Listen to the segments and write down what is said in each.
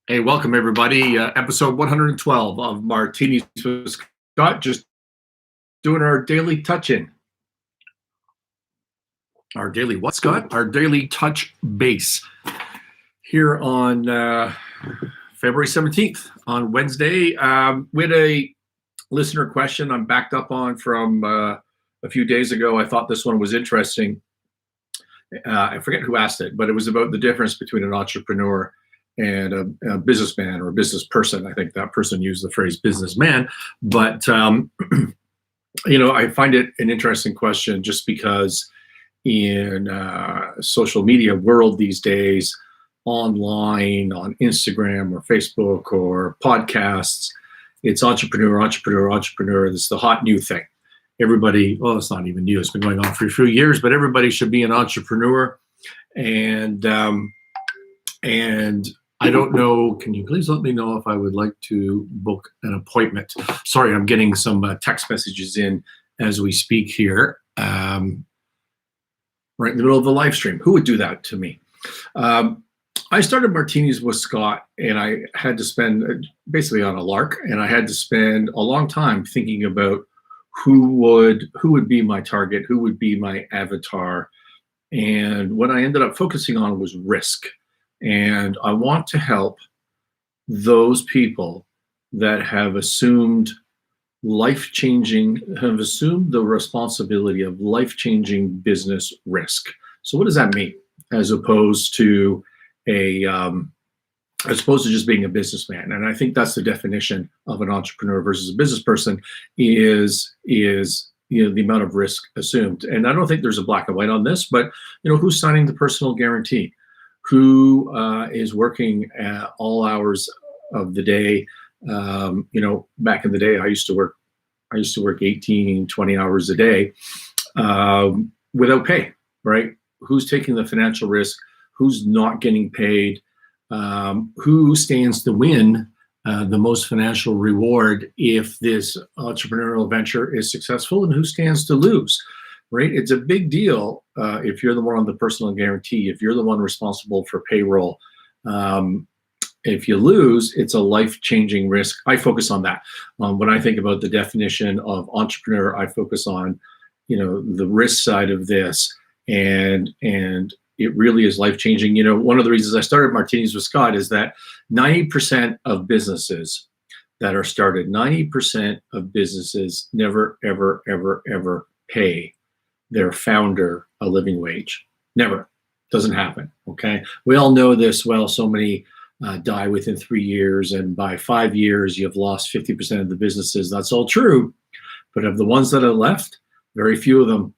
Hey, welcome everybody. Episode 112 of Martinis with Scott. Just doing our daily touch-in. Our daily what, Scott? Our daily touch base here on February 17th on Wednesday. We had a listener question I'm backed up on from a few days ago. I thought this one was interesting. I forget who asked it, but it was about the difference between an entrepreneur and a businessman or a business person. I think that person used the phrase businessman, but I find it an interesting question just because in social media world these days, online, on Instagram or Facebook or podcasts, it's entrepreneur, entrepreneur, entrepreneur. This is the hot new thing. Everybody, well, it's not even new. It's been going on for a few years, but everybody should be an entrepreneur. And I don't know, can you please let me know if I would like to book an appointment? Sorry, I'm getting some text messages in as we speak here, right in the middle of the live stream. Who would do that to me? I started Martinis with Scott, and I had to spend, basically on a lark, and I had to spend a long time thinking about who would be my target, who would be my avatar. And what I ended up focusing on was risk. And I want to help those people that have assumed the responsibility of life-changing business risk. So what does that mean? As opposed to just being a businessman. And I think that's the definition of an entrepreneur versus a business person is the amount of risk assumed. And I don't think there's a black and white on this, but who's signing the personal guarantee? Who is working at all hours of the day? Back in the day, I used to work 18, 20 hours a day without pay, right? Who's taking the financial risk? Who's not getting paid? Who stands to win the most financial reward if this entrepreneurial venture is successful, and who stands to lose? Right? It's a big deal if you're the one on the personal guarantee, if you're the one responsible for payroll. If you lose, it's a life-changing risk. I focus on that. When I think about the definition of entrepreneur, I focus on, the risk side of this, and it really is life-changing. One of the reasons I started Martinis with Scott is that 90% of businesses that are started, 90% of businesses never, ever, ever, ever pay their founder a living wage. Never. Doesn't happen. Okay. We all know this well. So many die within 3 years, and by 5 years, you've lost 50% of the businesses. That's all true. But of the ones that are left, very few of them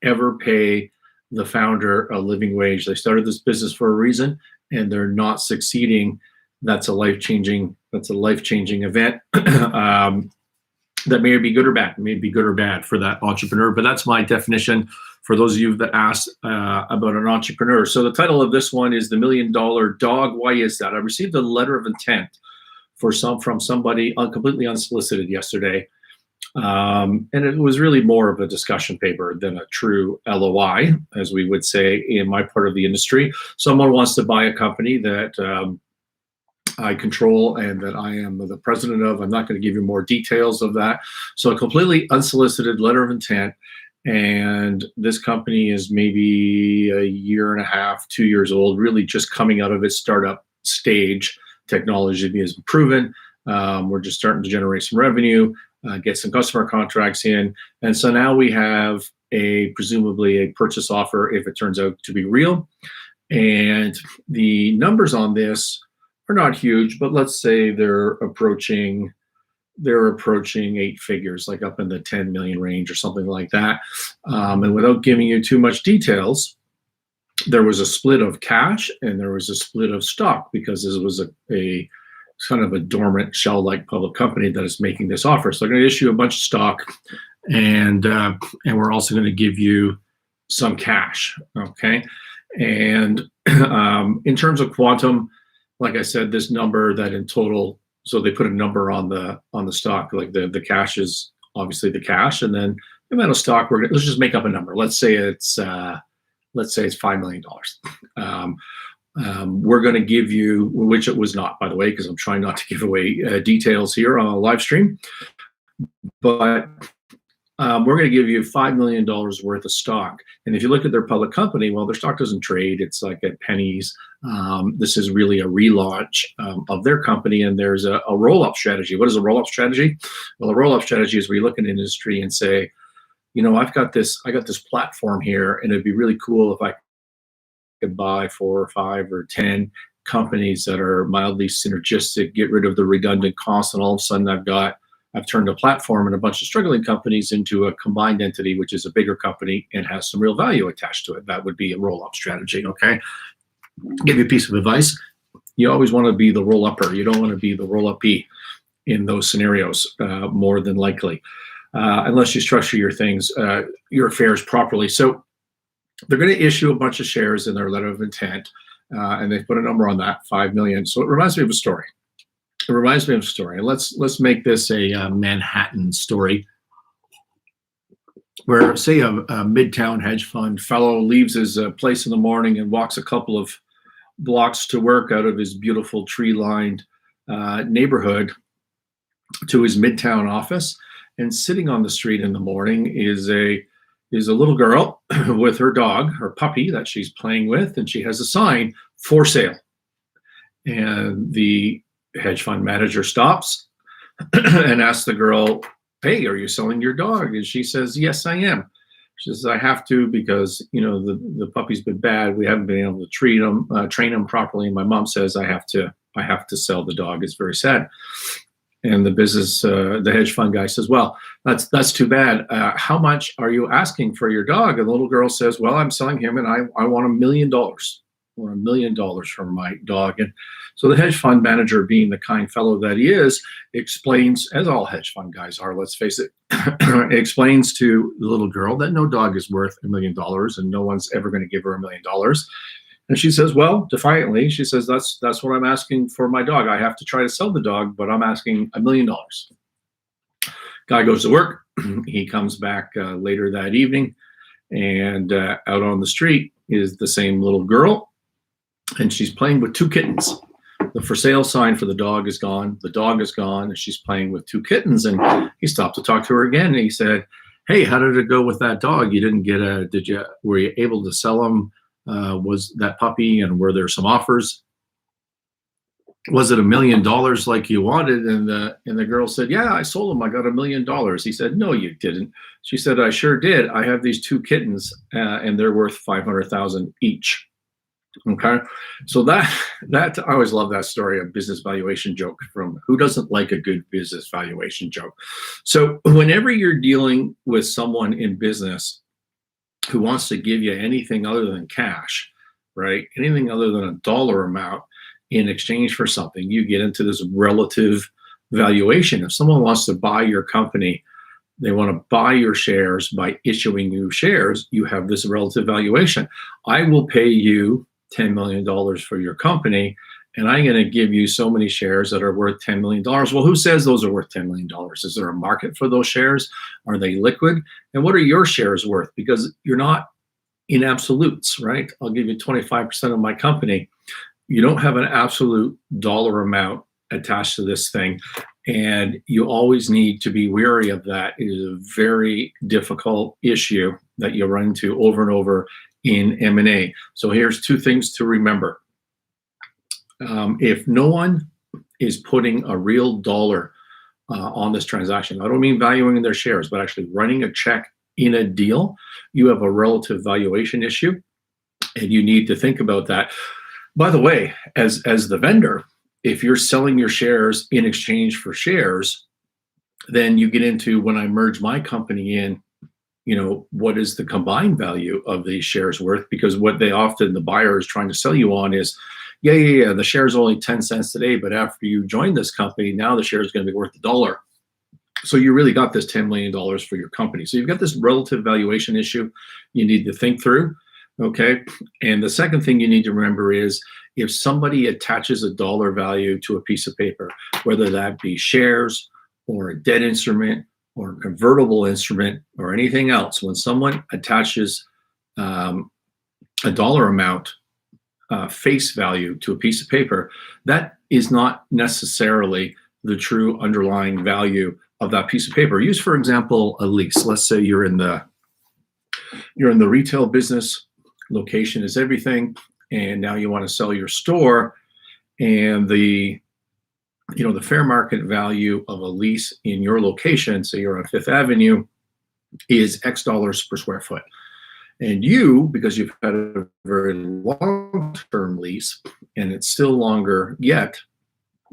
ever pay the founder a living wage. They started this business for a reason, and they're not succeeding. That's a life-changing event. That may be good or bad. It may be good or bad for that entrepreneur, but that's my definition for those of you that asked about an entrepreneur. So the title of this one is The $1 Million Dog. Why is that? I received a letter of intent from somebody completely unsolicited yesterday. And it was really more of a discussion paper than a true LOI, as we would say in my part of the industry. Someone wants to buy a company that I control and that I am the president of. I'm not going to give you more details of that. So a completely unsolicited letter of intent. And this company is maybe a year and a half, 2 years old, really just coming out of its startup stage. Technology has been proven. We're just starting to generate some revenue, get some customer contracts in. And so now we have presumably a purchase offer if it turns out to be real. And the numbers on this are not huge, but let's say they're approaching 8 figures, like up in the 10 million range or something like that. And without giving you too much details, there was a split of cash and there was a split of stock, because this was a kind of a dormant shell-like public company that is making this offer. So they're going to issue a bunch of stock, and we're also going to give you some cash. Okay, and in terms of quantum, like I said, this number that in total, so they put a number on the stock, like the cash is obviously the cash, and then the amount of stock, let's just make up a number. Let's say it's $5 million. We're going to give you, which it was not, by the way, because I'm trying not to give away details here on a live stream, but we're going to give you $5 million worth of stock. And if you look at their public company, well, their stock doesn't trade. It's like at pennies. This is really a relaunch of their company, and there's a roll-up strategy. What is a roll-up strategy? Well, a roll-up strategy is where you look at an industry and say, I got this platform here, and it'd be really cool if I could buy 4 or 5 or 10 companies that are mildly synergistic, get rid of the redundant costs, and all of a sudden I've turned a platform and a bunch of struggling companies into a combined entity, which is a bigger company and has some real value attached to it. That would be a roll-up strategy, okay? Give you a piece of advice. You always want to be the roll-upper. You don't want to be the roll-uppee in those scenarios, more than likely, unless you structure your affairs properly. So they're going to issue a bunch of shares in their letter of intent, and they put a number on that, 5 million. So it reminds me of a story. And let's make this a Manhattan story, where, say, a midtown hedge fund fellow leaves his place in the morning and walks a couple of blocks to work out of his beautiful tree-lined neighborhood to his midtown office. And sitting on the street in the morning is a little girl with her dog, her puppy that she's playing with, and she has a sign, for sale. And the hedge fund manager stops and asks the girl, hey, are you selling your dog? And she says, yes, I am. She says, I have to, because the puppy's been bad. We haven't been able to train him properly. And my mom says I have to sell the dog. It's very sad. And the hedge fund guy says, well, that's too bad. How much are you asking for your dog? And the little girl says, well, I'm selling him, and I want $1 million. I want $1 million for my dog. And so the hedge fund manager, being the kind fellow that he is, explains, as all hedge fund guys are, let's face it, explains to the little girl that no dog is worth $1 million, and no one's ever going to give her $1 million. And she says, well, defiantly, she says, that's what I'm asking for my dog. I have to try to sell the dog, but I'm asking $1 million. Guy goes to work. He comes back later that evening, and out on the street is the same little girl, and she's playing with 2 kittens. The for sale sign for the dog is gone. The dog is gone, and she's playing with 2 kittens. And he stopped to talk to her again, and he said, hey, how did it go with that dog? You didn't get were you able to sell him? Was that puppy, and were there some offers? Was it $1 million like you wanted? And the girl said, yeah, I sold him. I got $1 million. He said, no, you didn't. She said, I sure did. I have these 2 kittens, and they're worth $500,000 each. Okay, so that I always love that story, a business valuation joke. From who doesn't like a good business valuation joke? So whenever you're dealing with someone in business who wants to give you anything other than cash, right? Anything other than a dollar amount in exchange for something, you get into this relative valuation. If someone wants to buy your company, they want to buy your shares by issuing you shares, you have this relative valuation. I will pay you $10 million for your company, and I'm going to give you so many shares that are worth $10 million. Well, who says those are worth $10 million? Is there a market for those shares? Are they liquid? And what are your shares worth? Because you're not in absolutes, right? I'll give you 25% of my company. You don't have an absolute dollar amount attached to this thing, and you always need to be wary of that. It is a very difficult issue that you run into over and over in M&A. So here's 2 things to remember. If no one is putting a real dollar on this transaction, I don't mean valuing their shares, but actually writing a check in a deal, you have a relative valuation issue, and you need to think about that. By the way, as the vendor, if you're selling your shares in exchange for shares, then you get into, when I merge my company in, what is the combined value of these shares worth? Because what the buyer is trying to sell you on is, yeah, the share is only 10 cents today, but after you join this company, now the share is going to be worth $1. So you really got this $10 million for your company. So you've got this relative valuation issue you need to think through, okay? And the second thing you need to remember is, if somebody attaches a dollar value to a piece of paper, whether that be shares or a debt instrument or a convertible instrument or anything else, when someone attaches a dollar amount face value to a piece of paper, that is not necessarily the true underlying value of that piece of paper. Use, for example, a lease. Let's say you're in the retail business, location is everything, and now you want to sell your store, and the fair market value of a lease in your location, say you're on Fifth Avenue, is X dollars per square foot. And you, because you've had a very long-term lease and it's still longer yet,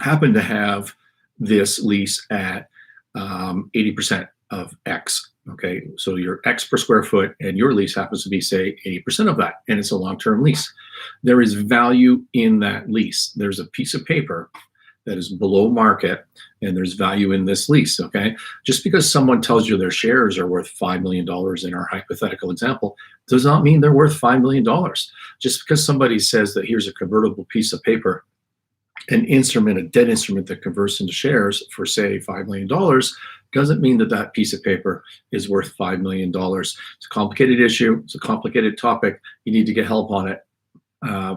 happen to have this lease at 80% of X. Okay, so your X per square foot and your lease happens to be, say, 80% of that, and it's a long-term lease. There is value in that lease. There's a piece of paper that is below market, and there's value in this lease, okay? Just because someone tells you their shares are worth $5 million in our hypothetical example, does not mean they're worth $5 million. Just because somebody says that here's a convertible piece of paper, an instrument, a debt instrument that converts into shares for, say, $5 million, doesn't mean that that piece of paper is worth $5 million. It's a complicated issue. It's a complicated topic. You need to get help on it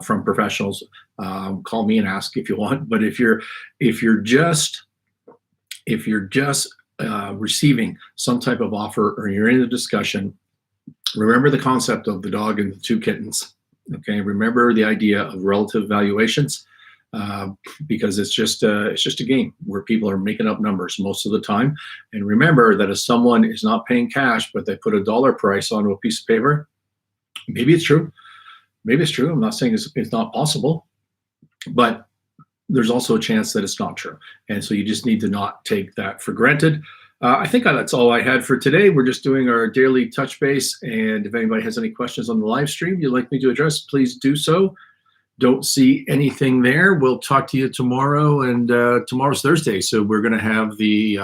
from professionals. Call me and ask if you want. But if you're just receiving some type of offer, or you're in a discussion, remember the concept of the dog and the two kittens. Okay, remember the idea of relative valuations. Because it's just a game where people are making up numbers most of the time. And remember that if someone is not paying cash, but they put a dollar price onto a piece of paper, maybe it's true. Maybe it's true. I'm not saying it's not possible, but there's also a chance that it's not true. And so you just need to not take that for granted. I think that's all I had for today. We're just doing our daily touch base. And if anybody has any questions on the live stream you'd like me to address, please do so. Don't see anything there. We'll talk to you tomorrow, and tomorrow's Thursday, so we're going to have the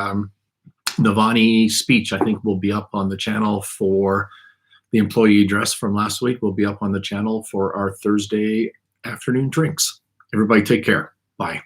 Navani speech. I think will be up on the channel for the employee address from last week. Will be up on the channel for our Thursday afternoon drinks. Everybody take care. Bye.